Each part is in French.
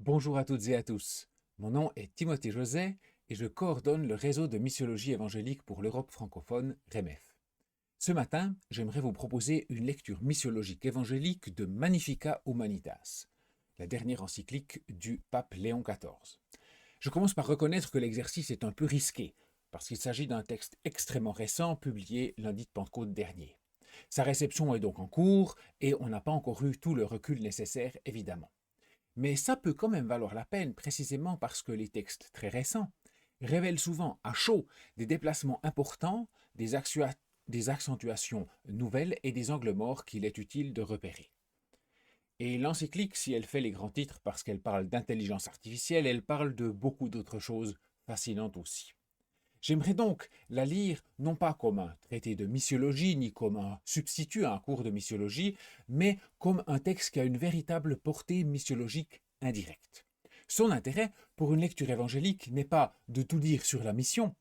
Bonjour à toutes et à tous. Mon nom est Timothée José et je coordonne le réseau de missiologie évangélique pour l'Europe francophone, REMEF. Ce matin, j'aimerais vous proposer une lecture missiologique évangélique de Magnificat Humanitas, la dernière encyclique du pape Léon XIV. Je commence par reconnaître que l'exercice est un peu risqué, parce qu'il s'agit d'un texte extrêmement récent publié lundi de Pentecôte dernier. Sa réception est donc en cours et on n'a pas encore eu tout le recul nécessaire, évidemment. Mais ça peut quand même valoir la peine, précisément parce que les textes très récents révèlent souvent à chaud des déplacements importants, des accentuations nouvelles et des angles morts qu'il est utile de repérer. Et l'encyclique, si elle fait les grands titres parce qu'elle parle d'intelligence artificielle, elle parle de beaucoup d'autres choses fascinantes aussi. J'aimerais donc la lire non pas comme un traité de missiologie ni comme un substitut à un cours de missiologie, mais comme un texte qui a une véritable portée missiologique indirecte. Son intérêt pour une lecture évangélique n'est pas de tout dire sur la mission,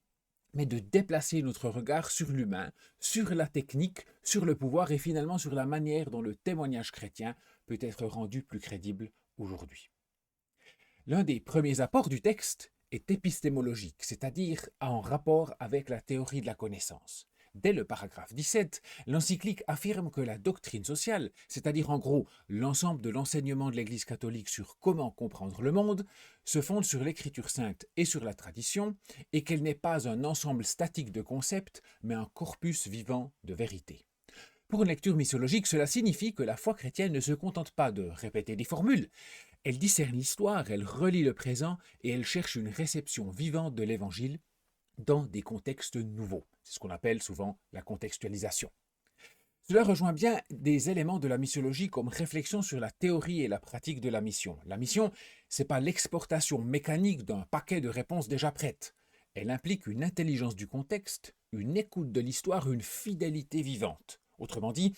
mais de déplacer notre regard sur l'humain, sur la technique, sur le pouvoir et finalement sur la manière dont le témoignage chrétien peut être rendu plus crédible aujourd'hui. L'un des premiers apports du texte est épistémologique, c'est-à-dire en rapport avec la théorie de la connaissance. Dès le paragraphe 17, l'encyclique affirme que la doctrine sociale, c'est-à-dire en gros l'ensemble de l'enseignement de l'Église catholique sur comment comprendre le monde, se fonde sur l'Écriture sainte et sur la tradition, et qu'elle n'est pas un ensemble statique de concepts, mais un corpus vivant de vérités. Pour une lecture missiologique, cela signifie que la foi chrétienne ne se contente pas de répéter des formules, elle discerne l'histoire, elle relie le présent et elle cherche une réception vivante de l'Évangile dans des contextes nouveaux. C'est ce qu'on appelle souvent la contextualisation. Cela rejoint bien des éléments de la missiologie comme réflexion sur la théorie et la pratique de la mission. La mission, ce n'est pas l'exportation mécanique d'un paquet de réponses déjà prêtes. Elle implique une intelligence du contexte, une écoute de l'histoire, une fidélité vivante. Autrement dit,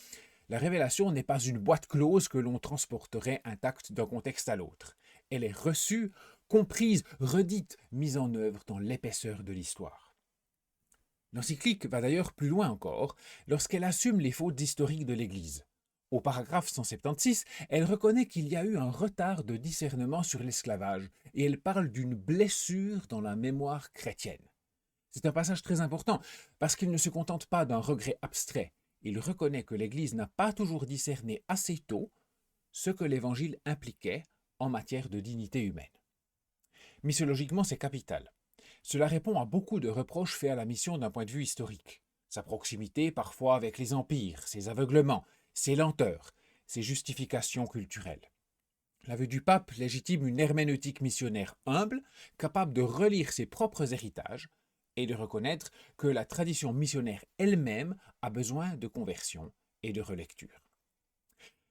la révélation n'est pas une boîte close que l'on transporterait intacte d'un contexte à l'autre. Elle est reçue, comprise, redite, mise en œuvre dans l'épaisseur de l'histoire. L'encyclique va d'ailleurs plus loin encore lorsqu'elle assume les fautes historiques de l'Église. Au paragraphe 176, elle reconnaît qu'il y a eu un retard de discernement sur l'esclavage et elle parle d'une blessure dans la mémoire chrétienne. C'est un passage très important parce qu'il ne se contente pas d'un regret abstrait. Il reconnaît que l'Église n'a pas toujours discerné assez tôt ce que l'Évangile impliquait en matière de dignité humaine. Missiologiquement, c'est capital. Cela répond à beaucoup de reproches faits à la mission d'un point de vue historique. Sa proximité parfois avec les empires, ses aveuglements, ses lenteurs, ses justifications culturelles. La vue du pape légitime une herméneutique missionnaire humble, capable de relire ses propres héritages et de reconnaître que la tradition missionnaire elle-même a besoin de conversion et de relecture.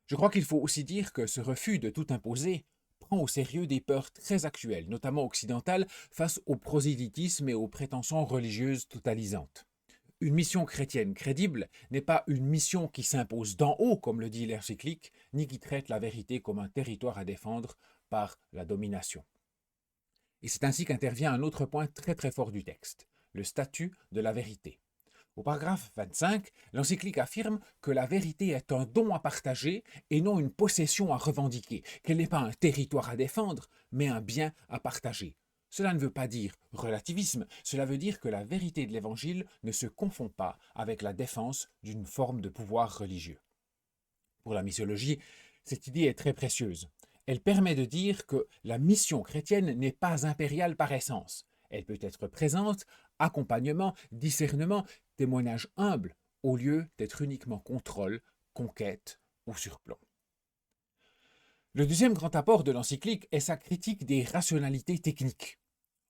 Je crois qu'il faut aussi dire que ce refus de tout imposer prend au sérieux des peurs très actuelles, notamment occidentales, face au prosélytisme et aux prétentions religieuses totalisantes. Une mission chrétienne crédible n'est pas une mission qui s'impose d'en haut, comme le dit l'encyclique, ni qui traite la vérité comme un territoire à défendre par la domination. Et c'est ainsi qu'intervient un autre point très très fort du texte, le statut de la vérité. Au paragraphe 25, l'encyclique affirme que la vérité est un don à partager et non une possession à revendiquer, qu'elle n'est pas un territoire à défendre, mais un bien à partager. Cela ne veut pas dire relativisme, cela veut dire que la vérité de l'Évangile ne se confond pas avec la défense d'une forme de pouvoir religieux. Pour la missiologie, cette idée est très précieuse. Elle permet de dire que la mission chrétienne n'est pas impériale par essence. Elle peut être présente, accompagnement, discernement, témoignage humble, au lieu d'être uniquement contrôle, conquête ou surplomb. Le deuxième grand apport de l'encyclique est sa critique des rationalités techniques.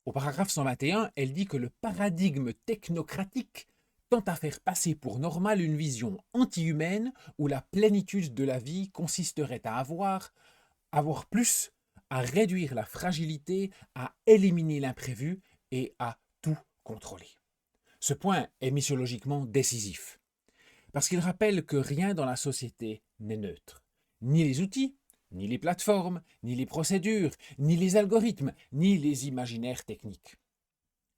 Au paragraphe 121, elle dit que le paradigme technocratique tend à faire passer pour normale une vision anti-humaine où la plénitude de la vie consisterait à avoir plus, à réduire la fragilité, à éliminer l'imprévu et à tout contrôler. Ce point est missiologiquement décisif, parce qu'il rappelle que rien dans la société n'est neutre. Ni les outils, ni les plateformes, ni les procédures, ni les algorithmes, ni les imaginaires techniques.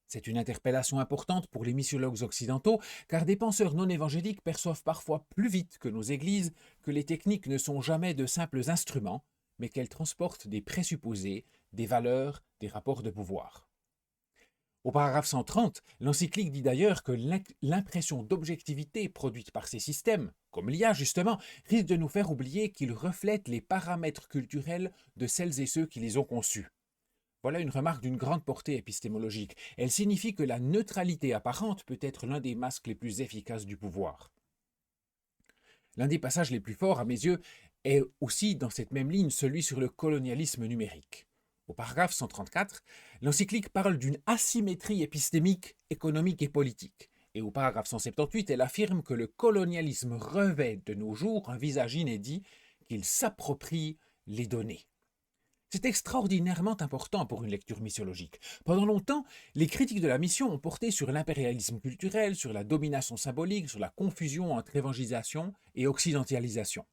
C'est une interpellation importante pour les missiologues occidentaux, car des penseurs non évangéliques perçoivent parfois plus vite que nos églises que les techniques ne sont jamais de simples instruments, mais qu'elle transporte des présupposés, des valeurs, des rapports de pouvoir. Au paragraphe 130, l'encyclique dit d'ailleurs que l'impression d'objectivité produite par ces systèmes, comme l'IA justement, risque de nous faire oublier qu'ils reflètent les paramètres culturels de celles et ceux qui les ont conçus. Voilà une remarque d'une grande portée épistémologique. Elle signifie que la neutralité apparente peut être l'un des masques les plus efficaces du pouvoir. L'un des passages les plus forts, à mes yeux, est aussi dans cette même ligne celui sur le colonialisme numérique. Au paragraphe 134, l'encyclique parle d'une asymétrie épistémique, économique et politique. Et au paragraphe 178, elle affirme que le colonialisme revêt de nos jours un visage inédit, qu'il s'approprie les données. C'est extraordinairement important pour une lecture missiologique. Pendant longtemps, les critiques de la mission ont porté sur l'impérialisme culturel, sur la domination symbolique, sur la confusion entre évangélisation et occidentalisation.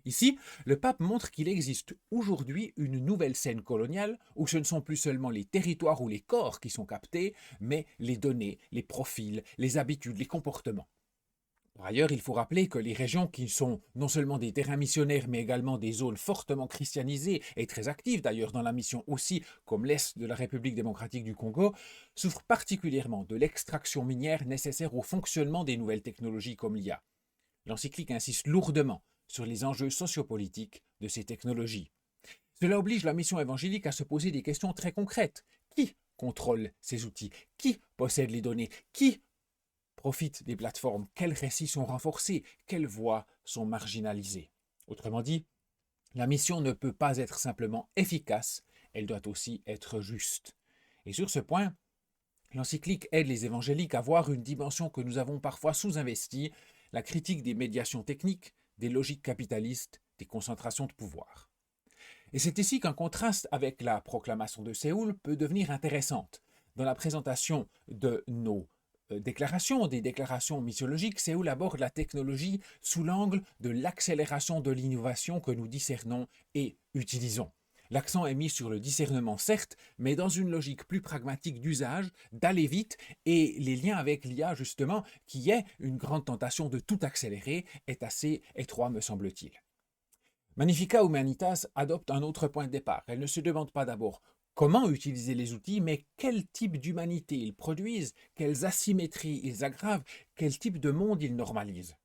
Ici, le pape montre qu'il existe aujourd'hui une nouvelle scène coloniale où ce ne sont plus seulement les territoires ou les corps qui sont captés, mais les données, les profils, les habitudes, les comportements. Par ailleurs, il faut rappeler que les régions qui sont non seulement des terrains missionnaires, mais également des zones fortement christianisées et très actives d'ailleurs dans la mission aussi, comme l'Est de la République démocratique du Congo, souffrent particulièrement de l'extraction minière nécessaire au fonctionnement des nouvelles technologies comme l'IA. L'encyclique insiste lourdement sur les enjeux sociopolitiques de ces technologies. Cela oblige la mission évangélique à se poser des questions très concrètes. Qui contrôle ces outils? Qui possède les données? Qui profite des plateformes? Quels récits sont renforcés? Quelles voix sont marginalisées? Autrement dit, la mission ne peut pas être simplement efficace, elle doit aussi être juste. Et sur ce point, l'encyclique aide les évangéliques à voir une dimension que nous avons parfois sous-investie, la critique des médiations techniques, des logiques capitalistes, des concentrations de pouvoir. Et c'est ici qu'un contraste avec la proclamation de Séoul peut devenir intéressante. Dans la présentation de nos des déclarations missiologiques, Séoul aborde la technologie sous l'angle de l'accélération de l'innovation que nous discernons et utilisons. L'accent est mis sur le discernement, certes, mais dans une logique plus pragmatique d'usage, d'aller vite, et les liens avec l'IA, justement, qui est une grande tentation de tout accélérer, est assez étroit, me semble-t-il. Magnificat Humanitas adopte un autre point de départ. Elle ne se demande pas d'abord comment utiliser les outils, mais quel type d'humanité ils produisent, quelles asymétries ils aggravent, quel type de monde ils normalisent.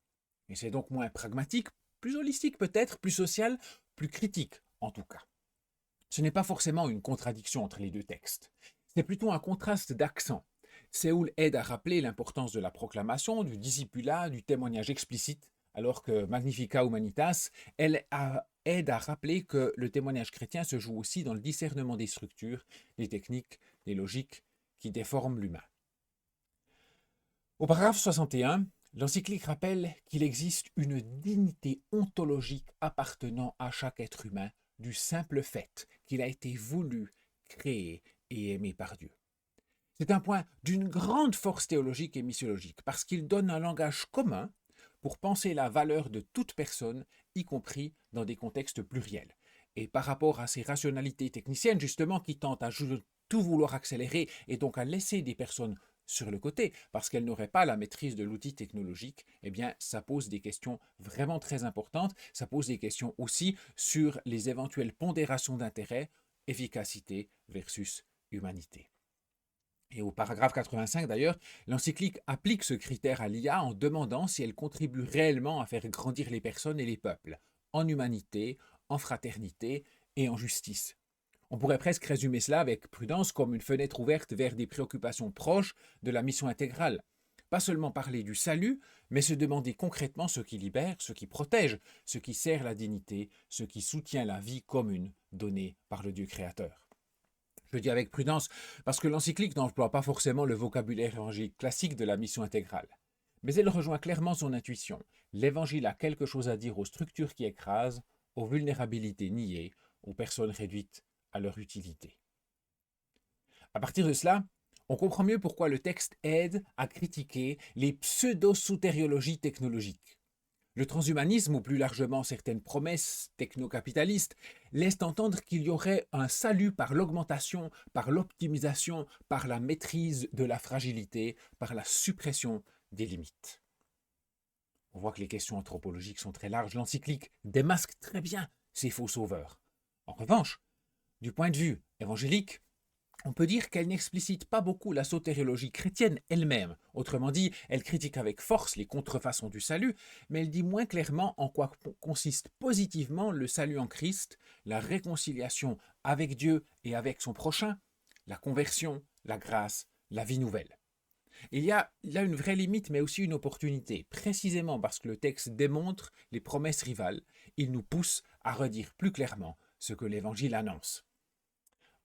Et c'est donc moins pragmatique, plus holistique peut-être, plus social, plus critique en tout cas. Ce n'est pas forcément une contradiction entre les deux textes. C'est plutôt un contraste d'accent. Séoul aide à rappeler l'importance de la proclamation, du discipulat, du témoignage explicite, alors que Magnificat Humanitas, aide à rappeler que le témoignage chrétien se joue aussi dans le discernement des structures, des techniques, des logiques qui déforment l'humain. Au paragraphe 61, l'encyclique rappelle qu'il existe une dignité ontologique appartenant à chaque être humain du simple fait qu'il a été voulu, créé et aimé par Dieu. C'est un point d'une grande force théologique et missiologique parce qu'il donne un langage commun pour penser la valeur de toute personne, y compris dans des contextes pluriels. Et par rapport à ces rationalités techniciennes, justement, qui tentent à tout vouloir accélérer et donc à laisser des personnes sur le côté, parce qu'elles n'auraient pas la maîtrise de l'outil technologique, eh bien, ça pose des questions vraiment très importantes. Ça pose des questions aussi sur les éventuelles pondérations d'intérêt, efficacité versus humanité. Et au paragraphe 85 d'ailleurs, l'encyclique applique ce critère à l'IA en demandant si elle contribue réellement à faire grandir les personnes et les peuples, en humanité, en fraternité et en justice. On pourrait presque résumer cela avec prudence comme une fenêtre ouverte vers des préoccupations proches de la mission intégrale. Pas seulement parler du salut, mais se demander concrètement ce qui libère, ce qui protège, ce qui sert la dignité, ce qui soutient la vie commune donnée par le Dieu créateur. Je dis avec prudence parce que l'encyclique n'emploie pas forcément le vocabulaire évangélique classique de la mission intégrale. Mais elle rejoint clairement son intuition. L'évangile a quelque chose à dire aux structures qui écrasent, aux vulnérabilités niées, aux personnes réduites à leur utilité. À partir de cela, on comprend mieux pourquoi le texte aide à critiquer les pseudo-soutériologies technologiques. Le transhumanisme, ou plus largement certaines promesses technocapitalistes, laissent entendre qu'il y aurait un salut par l'augmentation, par l'optimisation, par la maîtrise de la fragilité, par la suppression des limites. On voit que les questions anthropologiques sont très larges. L'encyclique démasque très bien ces faux sauveurs. En revanche, du point de vue évangélique, on peut dire qu'elle n'explicite pas beaucoup la sotériologie chrétienne elle-même. Autrement dit, elle critique avec force les contrefaçons du salut, mais elle dit moins clairement en quoi consiste positivement le salut en Christ, la réconciliation avec Dieu et avec son prochain, la conversion, la grâce, la vie nouvelle. Il y a là une vraie limite, mais aussi une opportunité, précisément parce que le texte démontre les promesses rivales, il nous pousse à redire plus clairement ce que l'Évangile annonce.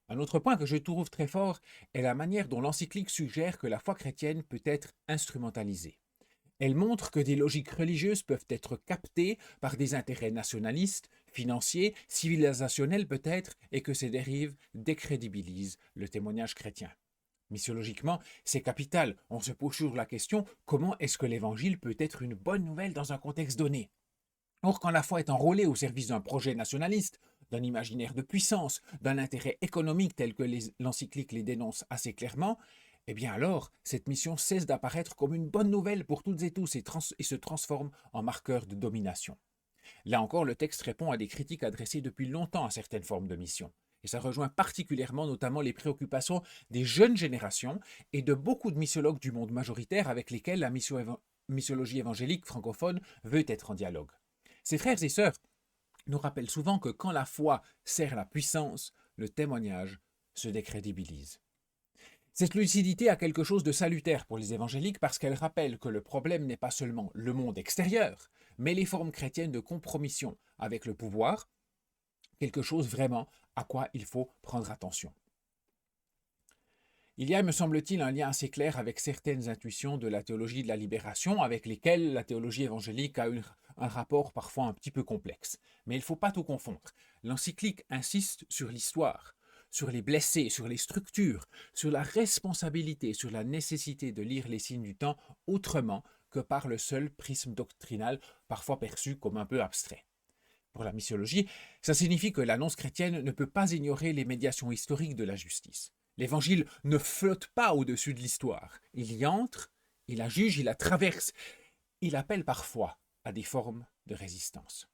Un autre point que je trouve très fort est la manière dont l'encyclique suggère que la foi chrétienne peut être instrumentalisée. Elle montre que des logiques religieuses peuvent être captées par des intérêts nationalistes, financiers, civilisationnels peut-être, et que ces dérives décrédibilisent le témoignage chrétien. Missiologiquement, c'est capital. On se pose toujours la question, comment est-ce que l'Évangile peut être une bonne nouvelle dans un contexte donné? Or, quand la foi est enrôlée au service d'un projet nationaliste, d'un imaginaire de puissance, d'un intérêt économique tel que l'encyclique les dénonce assez clairement, eh bien alors, cette mission cesse d'apparaître comme une bonne nouvelle pour toutes et tous et se transforme en marqueur de domination. Là encore, le texte répond à des critiques adressées depuis longtemps à certaines formes de mission. Et ça rejoint particulièrement notamment les préoccupations des jeunes générations et de beaucoup de missiologues du monde majoritaire avec lesquels la missiologie évangélique francophone veut être en dialogue. Ces frères et sœurs nous rappellent souvent que quand la foi sert la puissance, le témoignage se décrédibilise. Cette lucidité a quelque chose de salutaire pour les évangéliques parce qu'elle rappelle que le problème n'est pas seulement le monde extérieur, mais les formes chrétiennes de compromission avec le pouvoir, quelque chose vraiment à quoi il faut prendre attention. Il y a, me semble-t-il, un lien assez clair avec certaines intuitions de la théologie de la libération, avec lesquelles la théologie évangélique a un rapport parfois un petit peu complexe. Mais il ne faut pas tout confondre. L'encyclique insiste sur l'histoire, sur les blessés, sur les structures, sur la responsabilité, sur la nécessité de lire les signes du temps autrement que par le seul prisme doctrinal, parfois perçu comme un peu abstrait. Pour la missiologie, ça signifie que l'annonce chrétienne ne peut pas ignorer les médiations historiques de la justice. L'Évangile ne flotte pas au-dessus de l'histoire. Il y entre, il la juge, il la traverse. Il appelle parfois à des formes de résistance.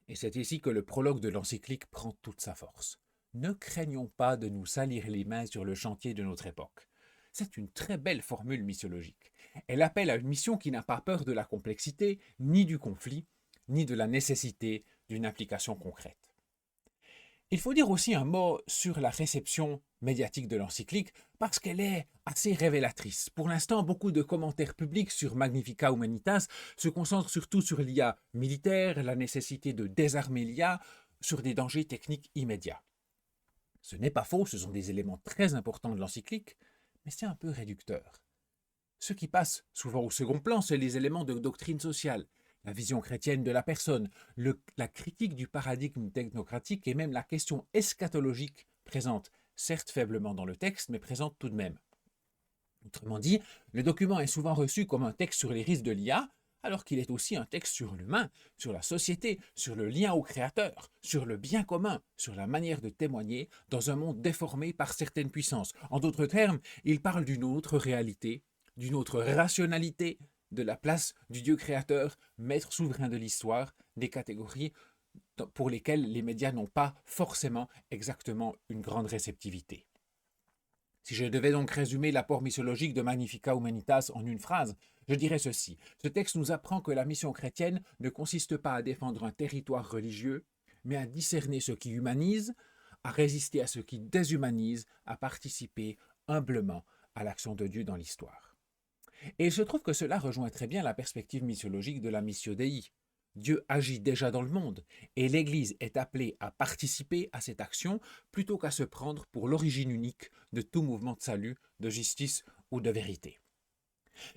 Et c'est ici que le prologue de l'encyclique prend toute sa force. Ne craignons pas de nous salir les mains sur le chantier de notre époque. C'est une très belle formule missiologique. Elle appelle à une mission qui n'a pas peur de la complexité, ni du conflit, ni de la nécessité d'une application concrète. Il faut dire aussi un mot sur la réception médiatique de l'encyclique parce qu'elle est assez révélatrice. Pour l'instant, beaucoup de commentaires publics sur Magnificat Humanitas se concentrent surtout sur l'IA militaire, la nécessité de désarmer l'IA, sur des dangers techniques immédiats. Ce n'est pas faux, ce sont des éléments très importants de l'encyclique, mais c'est un peu réducteur. Ce qui passe souvent au second plan, c'est les éléments de doctrine sociale, la vision chrétienne de la personne, la critique du paradigme technocratique et même la question eschatologique présente, certes faiblement dans le texte, mais présente tout de même. Autrement dit, le document est souvent reçu comme un texte sur les risques de l'IA, alors qu'il est aussi un texte sur l'humain, sur la société, sur le lien au créateur, sur le bien commun, sur la manière de témoigner dans un monde déformé par certaines puissances. En d'autres termes, il parle d'une autre réalité, d'une autre rationalité, de la place du Dieu créateur, maître souverain de l'histoire, des catégories pour lesquelles les médias n'ont pas forcément exactement une grande réceptivité. Si je devais donc résumer l'apport missiologique de Magnificat Humanitas en une phrase, je dirais ceci. Ce texte nous apprend que la mission chrétienne ne consiste pas à défendre un territoire religieux, mais à discerner ce qui humanise, à résister à ce qui déshumanise, à participer humblement à l'action de Dieu dans l'histoire. Et il se trouve que cela rejoint très bien la perspective missiologique de la Missio Dei. Dieu agit déjà dans le monde, et l'Église est appelée à participer à cette action plutôt qu'à se prendre pour l'origine unique de tout mouvement de salut, de justice ou de vérité.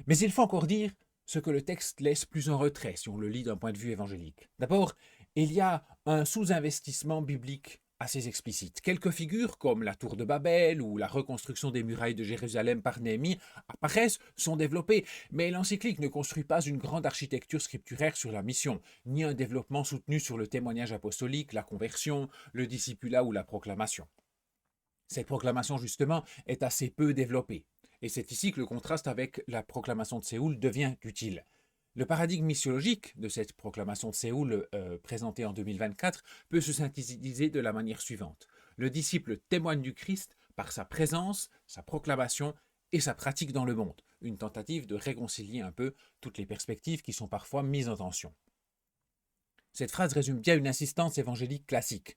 Mais il faut encore dire ce que le texte laisse plus en retrait si on le lit d'un point de vue évangélique. D'abord, il y a un sous-investissement biblique assez explicite. Quelques figures comme la tour de Babel ou la reconstruction des murailles de Jérusalem par Néhémie apparaissent, sont développées, mais l'encyclique ne construit pas une grande architecture scripturaire sur la mission, ni un développement soutenu sur le témoignage apostolique, la conversion, le discipulat ou la proclamation. Cette proclamation, justement, est assez peu développée, et c'est ici que le contraste avec la proclamation de Séoul devient utile. Le paradigme missiologique de cette proclamation de Séoul présentée en 2024 peut se synthétiser de la manière suivante. Le disciple témoigne du Christ par sa présence, sa proclamation et sa pratique dans le monde. Une tentative de réconcilier un peu toutes les perspectives qui sont parfois mises en tension. Cette phrase résume bien une insistance évangélique classique.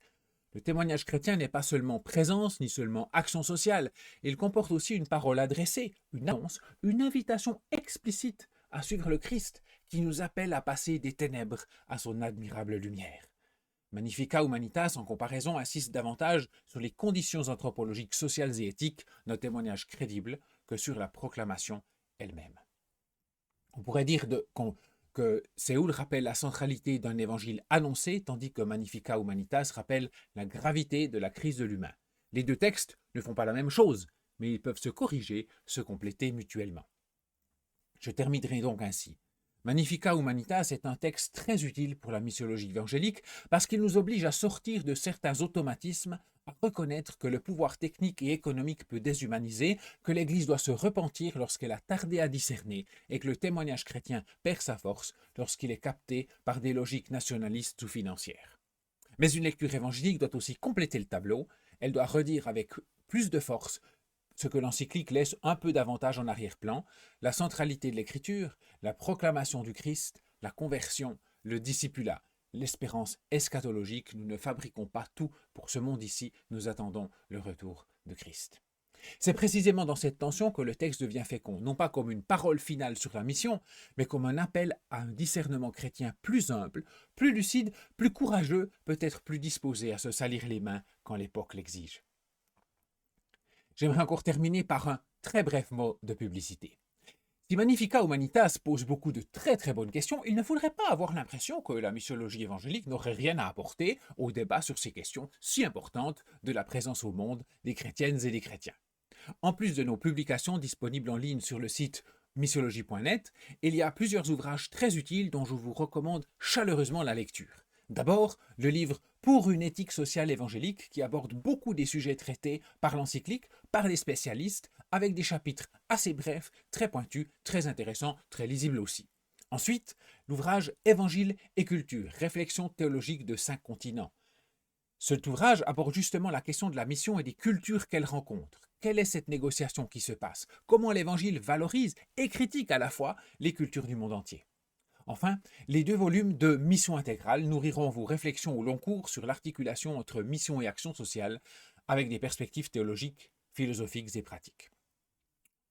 Le témoignage chrétien n'est pas seulement présence, ni seulement action sociale. Il comporte aussi une parole adressée, une annonce, une invitation explicite à suivre le Christ, qui nous appelle à passer des ténèbres à son admirable lumière. Magnificat Humanitas, en comparaison, insiste davantage sur les conditions anthropologiques, sociales et éthiques d'un témoignage crédible que sur la proclamation elle-même. On pourrait dire que Séoul rappelle la centralité d'un évangile annoncé, tandis que Magnificat Humanitas rappelle la gravité de la crise de l'humain. Les deux textes ne font pas la même chose, mais ils peuvent se corriger, se compléter mutuellement. Je terminerai donc ainsi. Magnificat Humanitas est un texte très utile pour la missiologie évangélique parce qu'il nous oblige à sortir de certains automatismes, à reconnaître que le pouvoir technique et économique peut déshumaniser, que l'Église doit se repentir lorsqu'elle a tardé à discerner et que le témoignage chrétien perd sa force lorsqu'il est capté par des logiques nationalistes ou financières. Mais une lecture évangélique doit aussi compléter le tableau, elle doit redire avec plus de force ce que l'encyclique laisse un peu davantage en arrière-plan, la centralité de l'écriture, la proclamation du Christ, la conversion, le discipulat, l'espérance eschatologique. Nous ne fabriquons pas tout pour ce monde ici, nous attendons le retour de Christ. C'est précisément dans cette tension que le texte devient fécond, non pas comme une parole finale sur la mission, mais comme un appel à un discernement chrétien plus humble, plus lucide, plus courageux, peut-être plus disposé à se salir les mains quand l'époque l'exige. J'aimerais encore terminer par un très bref mot de publicité. Si Magnificat Humanitas pose beaucoup de très bonnes questions, il ne faudrait pas avoir l'impression que la missiologie évangélique n'aurait rien à apporter au débat sur ces questions si importantes de la présence au monde des chrétiennes et des chrétiens. En plus de nos publications disponibles en ligne sur le site missiologie.net, il y a plusieurs ouvrages très utiles dont je vous recommande chaleureusement la lecture. D'abord, le livre Pour une éthique sociale évangélique qui aborde beaucoup des sujets traités par l'encyclique, par les spécialistes, avec des chapitres assez brefs, très pointus, très intéressants, très lisibles aussi. Ensuite, l'ouvrage Évangile et culture, réflexion théologique de 5 continents. Cet ouvrage aborde justement la question de la mission et des cultures qu'elle rencontre. Quelle est cette négociation qui se passe? Comment l'Évangile valorise et critique à la fois les cultures du monde entier? Enfin, les 2 volumes de Mission intégrale nourriront vos réflexions au long cours sur l'articulation entre mission et action sociale avec des perspectives théologiques, philosophiques et pratiques.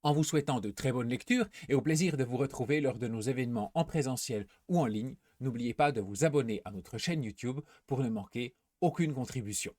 En vous souhaitant de très bonnes lectures et au plaisir de vous retrouver lors de nos événements en présentiel ou en ligne, n'oubliez pas de vous abonner à notre chaîne YouTube pour ne manquer aucune contribution.